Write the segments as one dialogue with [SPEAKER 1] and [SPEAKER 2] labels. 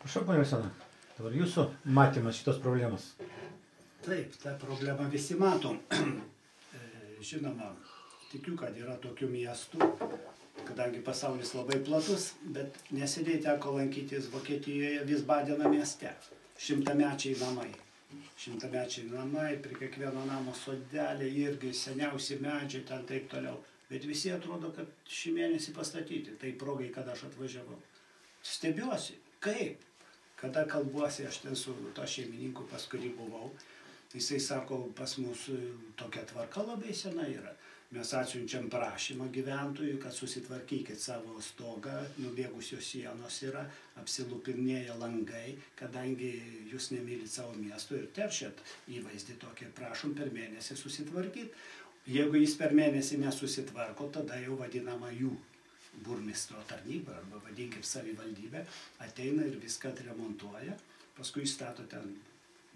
[SPEAKER 1] Prašau, ponia Oksana, dabar jūsų matymas šitos problemos.
[SPEAKER 2] Taip, tą problemą visi matom. Žinoma, tikiu, kad yra tokių miestų, kadangi pasaulis labai platus, bet neseniai teko lankytis Vokietijoje Visbadeno mieste. Šimtamečiai namai. Šimtamečiai namai, prie kiekvieno namo sodelė, irgi seniausi medžiai, ten taip toliau. Bet visi atrodo, kad šį mėnesį pastatyti, tai progai, kad aš atvažiavau. Stebiuosi, kaip? Kada kalbuosi, aš ten su to šeimininku, pas kurį buvau, jisai sako, pas mus tokia tvarka labai sena yra. Mes atsiunčiam prašymą gyventojų, kad susitvarkykit savo stogą, nubėgusios sienos yra, apsilupinėja langai, kadangi jūs nemylit savo miesto ir teršiat įvaizdį tokį, prašom per mėnesį susitvarkyti. Jeigu jis per mėnesį nesusitvarko, tada jau vadinama jų burmistro tarnyba, arba vadinkim savivaldybė, ateina ir viską remontuoja, paskui įstato ten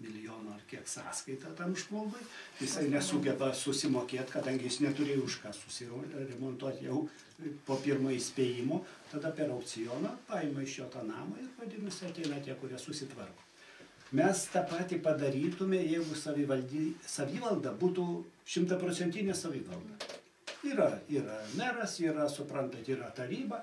[SPEAKER 2] milijoną ar kiek sąskaitą tam žmogui, jisai nesugeba susimokėti, kadangi jis neturėjo už ką susiremontuoti jau po pirmo įspėjimo, tada per aukcioną paima iš jo tą namą ir vadinasi ateina tie, kurie susitvarko. Mes tą patį padarytume, jeigu savivalda būtų 100% savivalda. Yra meras, yra, suprantat, yra taryba,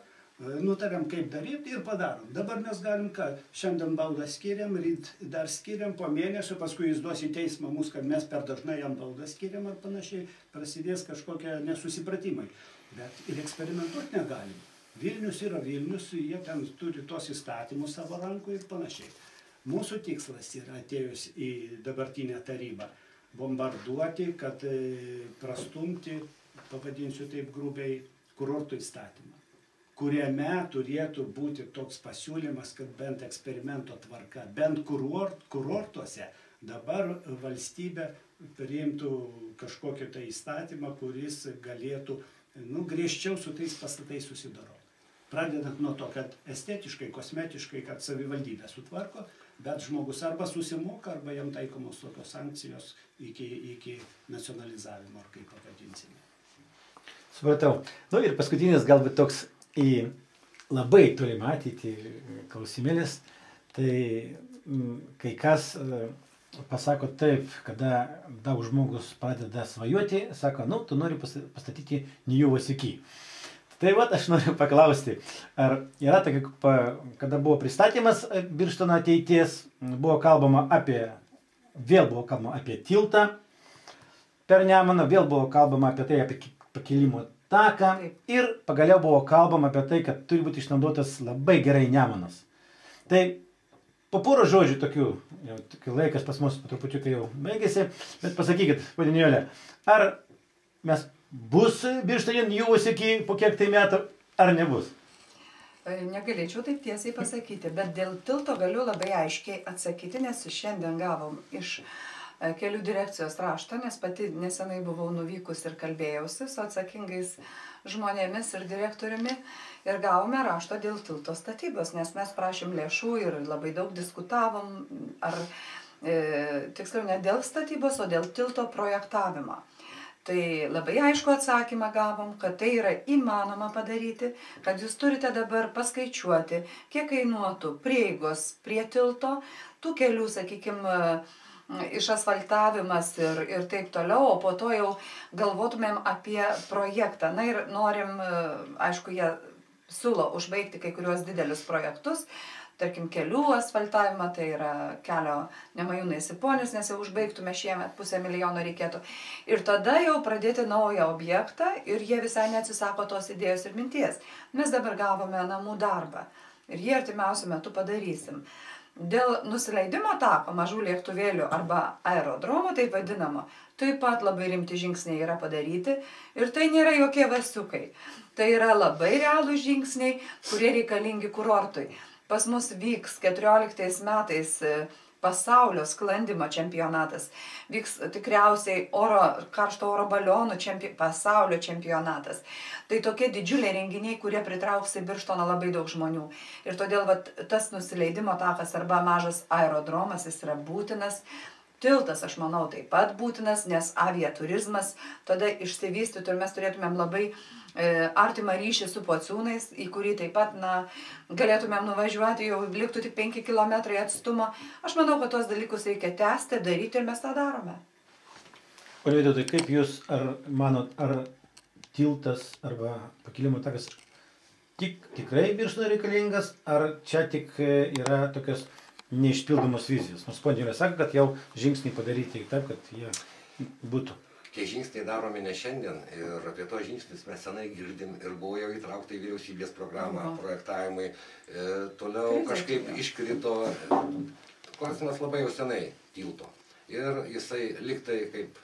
[SPEAKER 2] nutarėm kaip daryti ir padarom. Dabar mes galim ką, šiandien baudą skiriam, ryt dar skiriam, po mėnesio, paskui jis duos į teismą mus, kad mes per dažnai jam baudą skiriam ar panašiai, prasidės kažkokie nesusipratimai. Bet ir eksperimentuoti negalim. Vilnius yra Vilnius, jie ten turi tos įstatymus savo rankų ir panašiai. Mūsų tikslas yra atėjus į dabartinę tarybą bombarduoti, kad prastumti, pavadinsiu taip grubiai, kurortų įstatymą, kuriame turėtų būti toks pasiūlymas, kad bent eksperimento tvarka, bent kurortuose dabar valstybė priimtų kažkokį tai įstatymą, kuris galėtų griežčiau su tais pastatais susidoroti. Pradedant nuo to, kad estetiškai, kosmetiškai, kad savivaldybė sutvarko, bet žmogus arba susimoka, arba jam taikomos tokios sankcijos iki nacionalizavimo, ar kaip pavadinsime.
[SPEAKER 1] Supratau. Nu ir paskutinis galbūt toks į labai tolimą ateitį klausimėlis, tai kai kas pasako taip, kada daug žmogus pradeda svajoti, sako, tu nori pastatyti New City. Tai vat aš noriu paklausti, ar yra tokia, kada buvo pristatymas Birštono ateities, vėl buvo kalbama apie tiltą per Nemuną, vėl buvo kalbama apie tai, apie pakilimo taką ir pagaliau buvo kalbama apie tai, kad turi būti išnaudotas labai gerai Nemunas. Tai po porą žodžių tokių, laikas pas mus po trupučiukai jau baigėsi, bet pasakykit, ponia Nijolė, ar mes bus Birštone New City po kiek tai metų, ar nebus?
[SPEAKER 3] Negalėčiau taip tiesiai pasakyti, bet dėl tilto galiu labai aiškiai atsakyti, nes šiandien gavom iš kelių direkcijos raštą, nes pati nesenai buvau nuvykus ir kalbėjausi su atsakingais žmonėmis ir direktoriumi ir gavome raštą dėl tilto statybos, nes mes prašėm lėšų ir labai daug diskutavom, tiksliau ne dėl statybos, o dėl tilto projektavimo. Tai labai aišku atsakymą gavom, kad tai yra įmanoma padaryti, kad jūs turite dabar paskaičiuoti, kiek kainuotų prieigos prie tilto, tų kelių, sakykime, išasfaltavimas ir taip toliau, o po to jau galvotumėm apie projektą. Na ir norim, aišku, jie siūlo užbaigti kai kuriuos didelius projektus, tarkim, kelių asfaltavimą, tai yra kelio Nemajūnai-Siponis, nes jau užbaigtume šiemet 500 000 reikėtų. Ir tada jau pradėti naują objektą ir jie visai neatsisako tos idėjos ir minties. Mes dabar gavome namų darbą ir jį artimiausiu metu padarysim. Dėl nusileidimo tako, mažų lėktuvėlių arba aerodromo, taip vadinamo, taip pat labai rimti žingsniai yra padaryti ir tai nėra jokie vasiukai. Tai yra labai realūs žingsniai, kurie reikalingi kurortui. Pas mus vyks 14 metais pasaulio sklandymo čempionatas, vyks tikriausiai karšto oro balionų pasaulio čempionatas. Tai tokie didžiuliai renginiai, kurie pritrauks į Birštoną labai daug žmonių. Ir todėl tas nusileidimo takas arba mažas aerodromas, jis yra būtinas. Tiltas, aš manau, taip pat būtinas, nes aviaturizmas tada išsivystytų ir mes turėtumėm labai artimą ryšį su Pociūnais, į kurį taip pat galėtumėm nuvažiuoti, jau liktų tik 5 kilometrai atstumo. Aš manau, kad tos dalykus reikia tęsti, daryti ir mes tą darome.
[SPEAKER 1] Pone Vytautai, kaip jūs manot, ar tiltas arba pakilimo takas tikrai Birštonui reikalingas, ar čia tik yra tokios neišpildomos vizijos? Nors ponė Julija sako, kad jau žingsniai padaryti taip, kad jie būtų.
[SPEAKER 4] Tie žingsniai daromi ne šiandien ir apie tos žingsnius mes senai girdim ir buvo jau įtraukta į vyriausybės programą, projektavimai. Toliau kažkaip iškrito, klausimas labai jau senai tilto. Ir jisai liktai kaip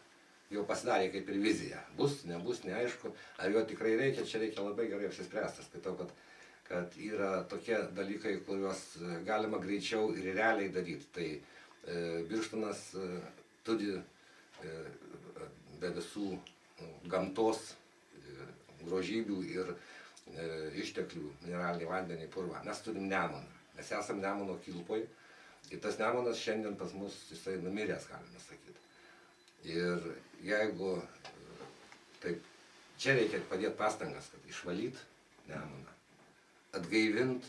[SPEAKER 4] jau pasidarė kaip ir vizija. Bus, nebus, neaišku. Ar jo tikrai reikia, čia reikia labai gerai apsispręstas. Skaitau, kad yra tokie dalykai, kuriuos galima greičiau ir realiai daryti. Tai Birštonas turi be visų gamtos grožybių ir išteklių, mineralinį vandenį, purvą. Mes turim Nemuną. Mes esam Nemuno kilpoje ir tas Nemunas šiandien pas mus jisai numiręs, galime sakyti. Ir jeigu taip, čia reikia padėti pastangas, kad išvalyti Nemuną, atgaivint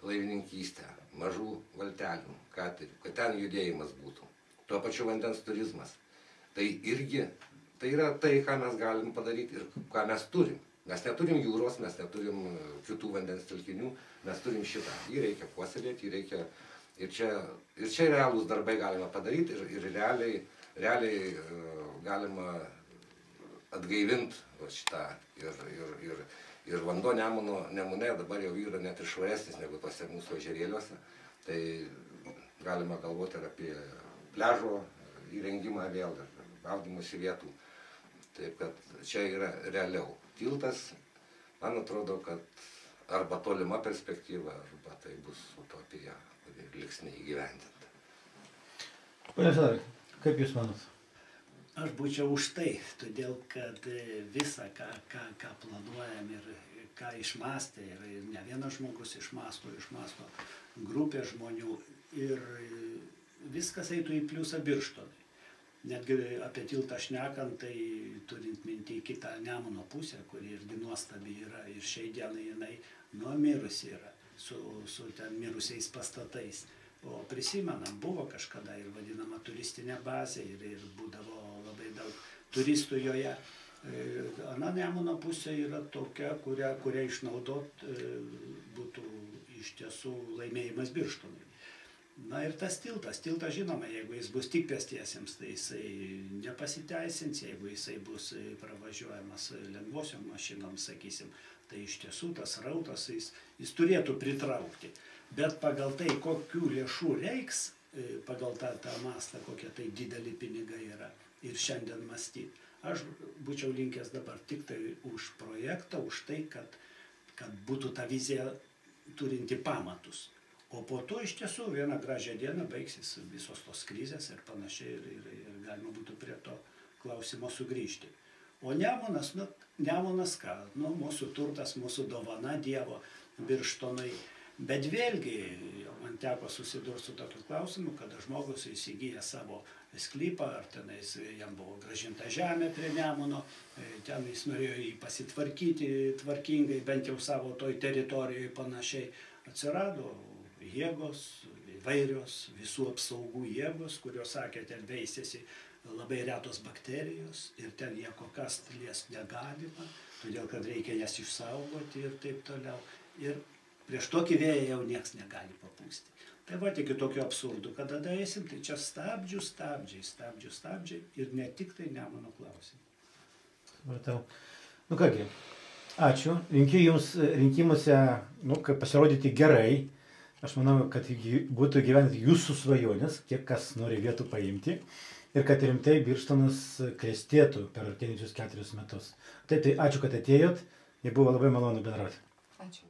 [SPEAKER 4] laivininkystę, mažų valtelių, kad ten judėjimas būtų. Tuo pačiu vandens turizmas. Tai irgi, tai yra tai, ką mes galim padaryti ir ką mes turim. Mes neturim jūros, mes neturim kitų vandens telkinių, mes turim šitą. Jį reikia puoselėti, jį reikia, ir čia realūs darbai galima padaryti ir realiai galima atgaivinti šitą. Ir vanduo Nemune dabar jau yra net ir švaresnis negu tose mūsų ežerėliuose. Tai galima galvoti ir apie pliažo įrengimą vėl, gaudymosi vietų. Taip, kad čia yra realiau. Tiltas, man atrodo, kad arba tolima perspektyva, arba tai bus utopija, kuri liks neįgyvendinta.
[SPEAKER 1] Pane Fedorai, kaip jūs manot?
[SPEAKER 2] Aš būčiau už tai, todėl kad visą, ką planuojam ir ką išmastė, ir ne vienas žmogus išmasto grupė žmonių ir viskas eitų į pliusą Birštonui. Netgi apie tiltą šnekant, tai turint minti kitą Nemuno pusę, kuri irgi nuostabi yra ir šiai dienai jinai numirusi yra su ten mirusiais pastatais. O prisimenam, buvo kažkada ir vadinama turistinė bazė ir būdavo labai daug turistų joje. Ana Nemuno pusė yra tokia, kurią išnaudot būtų iš tiesų laimėjimas Birštonui. Na ir tas tiltas žinoma, jeigu jis bus tik pėstiesiems, tai jisai nepasiteisins, jeigu jisai bus pravažiuojamas lengvosiom mašinom, sakysim, tai iš tiesų tas rautas jis turėtų pritraukti. Bet pagal tai, kokių lėšų reiks, pagal tą mastą, kokie tai dideli pinigai yra ir šiandien mąstyti, aš būčiau linkęs dabar tik tai už projektą, už tai, kad būtų ta vizija turinti pamatus. O po to iš tiesų vieną gražią dieną baigsis visos tos krizės ir panašiai ir galima būtų prie to klausimo sugrįžti. O Nemunas ką? Mūsų turtas, mūsų dovana Dievo Birštonui. Bet vėlgi, man teko susidurti su tokiu klausimu, kada žmogus įsigyja savo sklypą, ar tenais jam buvo grąžinta žemė prie Nemuno, ten jis norėjo jį pasitvarkyti tvarkingai, bent jau savo toj teritorijoje panašiai. Atsirado jėgos, įvairios visų apsaugų jėgos, kurios sakė, ten veisėsi labai retos bakterijos ir ten nieko kast liest negalima, todėl kad reikia jas išsaugoti ir taip toliau. Ir prieš tokį vėją jau nieks negali papūsti. Tai va, tik tokiu absurdu, kada daeisim, tai čia stabdžiai ir ne tik tai Nemuno klausimai.
[SPEAKER 1] Supratau. Kągi, ačiū. Linkiu jums rinkimuose pasirodyti gerai. Aš manau, kad būtų gyventi jūsų svajonės, kiek kas nori vietų paimti ir kad rimtai Birštonas klestėtų per artėjančius 4 metus. Taip, tai ačiū, kad atėjot ir buvo labai malonu bendrauti.
[SPEAKER 3] Ačiū.